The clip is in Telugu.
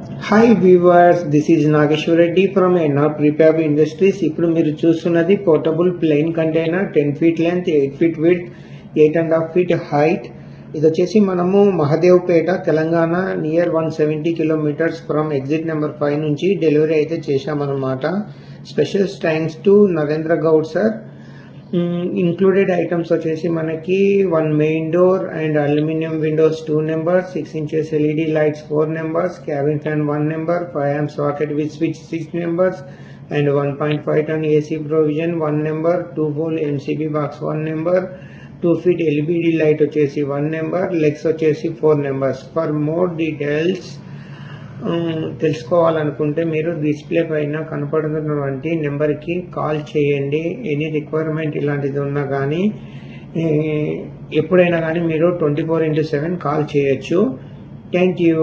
Hi viewers, this is Nageshwar Reddy from NR prefab industries. ఇప్పుడు మీరు చూస్తున్నది portable plain container 10 feet length, 8 feet width, 8.5 feet height. ఇది వచ్చేసి మనము Mahadevpet Telangana near 170 kilometers from exit number 5 నుంచి డెలివరీ అయితే చేశామన్నమాట. Special thanks to Narendra Goud sir. Included items వచ్చేసి మనకి 1 main door and aluminium windows 2 numbers, 6 inches LED lights 4 numbers, cabin fan 1 number, 5 amp socket with switch 6 numbers, and 1.5 ton AC provision 1 number, 2 volt MCB box 1 number, 2 feet LED light వచ్చేసి 1 number, legs వచ్చేసి 4 numbers. For more details తెలుసుకోవాలనుకుంటే మీరు డిస్ప్లే పైన కనపడుతున్నటువంటి నెంబర్కి కాల్ చేయండి. ఎనీ రిక్వైర్మెంట్ ఇలాంటిది ఉన్నా కానీ ఎప్పుడైనా కానీ మీరు 24/7 కాల్ చేయొచ్చు. Thank you.